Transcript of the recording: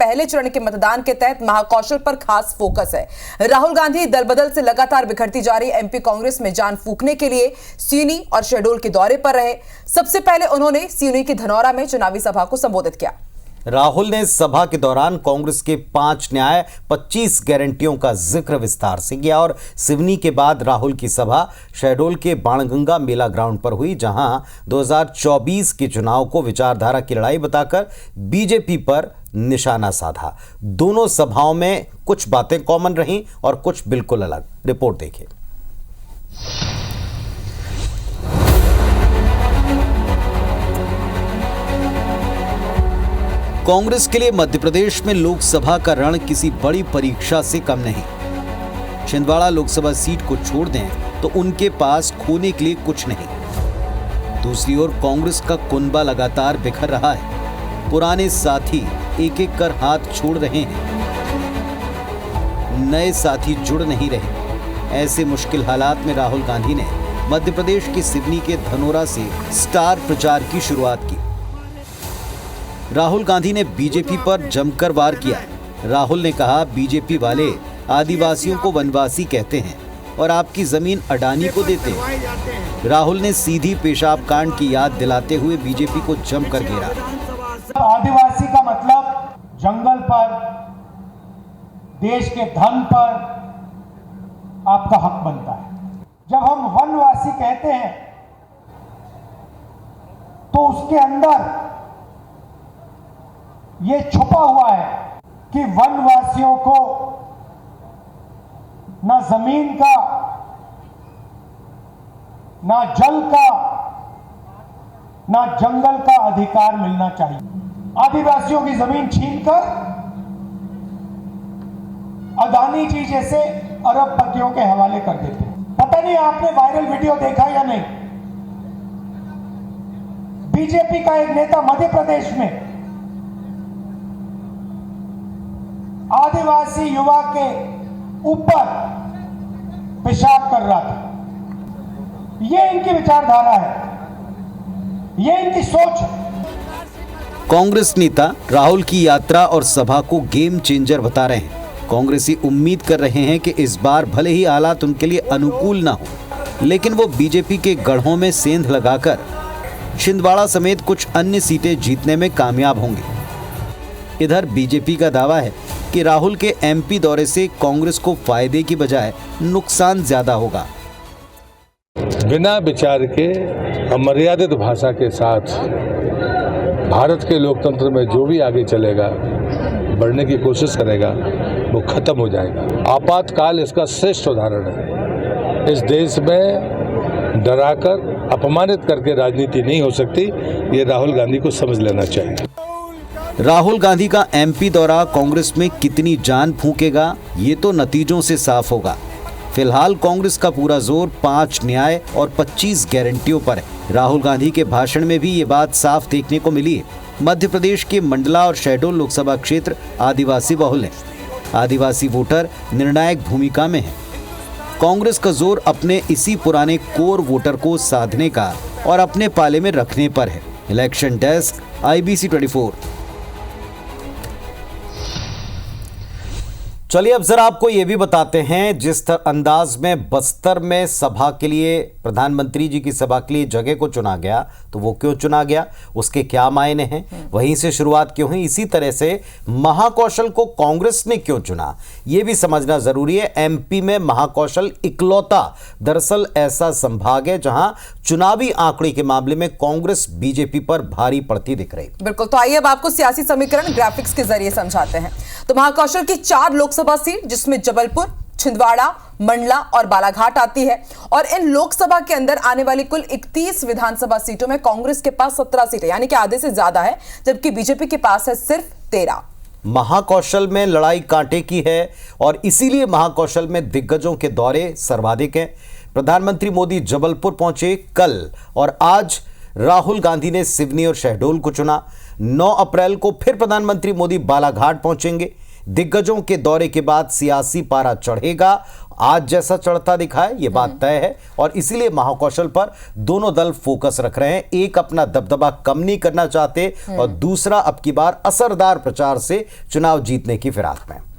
पहले चरण के मतदान के तहत महाकौशल पर खास फोकस है। राहुल गांधी दल बदल से लगातार बिखरती जा रही एमपी कांग्रेस में जान फूंकने के लिए सिवनी और शहडोल के दौरे पर रहे। सबसे पहले उन्होंने सिवनी की धनौरा में चुनावी सभा को संबोधित किया। राहुल ने सभा के दौरान कांग्रेस के 5 न्याय 25 गारंटियों का जिक्र विस्तार से किया और सिवनी के बाद राहुल की सभा शहडोल के बाणगंगा मेला ग्राउंड पर हुई, जहां 2024 के चुनाव को विचारधारा की लड़ाई बताकर बीजेपी पर निशाना साधा। दोनों सभाओं में कुछ बातें कॉमन रहीं और कुछ बिल्कुल अलग। रिपोर्ट देखिए। कांग्रेस के लिए मध्य प्रदेश में लोकसभा का रण किसी बड़ी परीक्षा से कम नहीं। छिंदवाड़ा लोकसभा सीट को छोड़ दें तो उनके पास खोने के लिए कुछ नहीं। दूसरी ओर कांग्रेस का कुनबा लगातार बिखर रहा है। पुराने साथी एक एक कर हाथ छोड़ रहे हैं, नए साथी जुड़ नहीं रहे। ऐसे मुश्किल हालात में राहुल गांधी ने मध्य प्रदेश के सिवनी के धनौरा से स्टार प्रचार की शुरुआत की। राहुल गांधी ने बीजेपी पर जमकर वार किया। राहुल ने कहा, बीजेपी वाले आदिवासियों को वनवासी कहते हैं और आपकी जमीन अडानी को देते हैं। राहुल ने सीधी पेशाब कांड की याद दिलाते हुए बीजेपी को जमकर घेरा। आदिवासी का मतलब जंगल पर, देश के धन पर आपका हक बनता है। जब हम वनवासी कहते हैं तो उसके अंदर ये छुपा हुआ है कि वनवासियों को ना जमीन का, ना जल का, ना जंगल का अधिकार मिलना चाहिए। आदिवासियों की जमीन छीनकर अदानी जी जैसे अरबपतियों के हवाले कर देते हैं। पता नहीं आपने वायरल वीडियो देखा या नहीं। बीजेपी का एक नेता मध्य प्रदेश में आदिवासी युवा के ऊपर पेशाब कर रहा था। ये इनकी विचारधारा है, ये इनकी सोच है। कांग्रेस नेता राहुल की यात्रा और सभा को गेम चेंजर बता रहे हैं। कांग्रेसी उम्मीद कर रहे हैं कि इस बार भले ही हालात उनके लिए अनुकूल ना हो, लेकिन वो बीजेपी के गढ़ों में सेंध लगाकर छिंदवाड़ा समेत कुछ अन्य सीटें जीतने में कामयाब होंगे। इधर बीजेपी का दावा है कि राहुल के एमपी दौरे से कांग्रेस को फायदे की बजाय नुकसान ज्यादा होगा। बिना विचार के अमर्यादित भाषा के साथ भारत के लोकतंत्र में जो भी आगे चलेगा, बढ़ने की कोशिश करेगा, वो खत्म हो जाएगा। आपातकाल इसका श्रेष्ठ उदाहरण है। इस देश में डराकर, अपमानित करके राजनीति नहीं हो सकती। ये राहुल गांधी को समझ लेना चाहिए। राहुल गांधी का एमपी दौरा कांग्रेस में कितनी जान फूंकेगा, ये तो नतीजों से साफ होगा। फिलहाल कांग्रेस का पूरा जोर 5 न्याय और 25 गारंटियों पर है। राहुल गांधी के भाषण में भी ये बात साफ देखने को मिली है। मध्य प्रदेश के मंडला और शहडोल लोकसभा क्षेत्र आदिवासी बहुल है। आदिवासी वोटर निर्णायक भूमिका में है। कांग्रेस का जोर अपने इसी पुराने कोर वोटर को साधने का और अपने पाले में रखने पर है। Election desk, IBC 24। चलिए अब जरा आपको ये भी बताते हैं, जिस अंदाज में बस्तर में सभा के लिए, प्रधानमंत्री जी की सभा के लिए जगह को चुना गया, तो वो क्यों चुना गया, उसके क्या मायने हैं, वहीं से शुरुआत क्यों हुई। इसी तरह से महाकौशल को कांग्रेस ने क्यों चुना, ये भी समझना जरूरी है। एमपी में महाकौशल इकलौता दरअसल ऐसा संभाग है जहां चुनावी आंकड़े के मामले में कांग्रेस बीजेपी पर भारी पड़ती दिख रही। बिल्कुल, तो आइए अब आपको सियासी समीकरण ग्राफिक्स के जरिए समझाते हैं। तो महाकौशल की 4 लोकसभा सीट, जिसमें जबलपुर, छिंदवाड़ा, मंडला और बालाघाट आती है, और इन लोकसभा के अंदर आने वाली कुल 31 विधानसभा सीटों में कांग्रेस के पास 17 सीटें, यानी कि आधे से ज्यादा है, जबकि बीजेपी के पास है सिर्फ 13। महाकौशल में लड़ाई कांटे की है और इसीलिए महाकौशल में दिग्गजों के दौरे सर्वाधिक हैं। प्रधानमंत्री मोदी जबलपुर पहुंचे कल और आज राहुल गांधी ने सिवनी और शहडोल को चुना। 9 अप्रैल को फिर प्रधानमंत्री मोदी बालाघाट पहुंचेंगे। दिग्गजों के दौरे के बाद सियासी पारा चढ़ेगा, आज जैसा चढ़ता दिखा है, ये बात तय है। और इसीलिए महाकौशल पर दोनों दल फोकस रख रहे हैं। एक अपना दबदबा कम नहीं करना चाहते और दूसरा अब की बार असरदार प्रचार से चुनाव जीतने की फिराक में।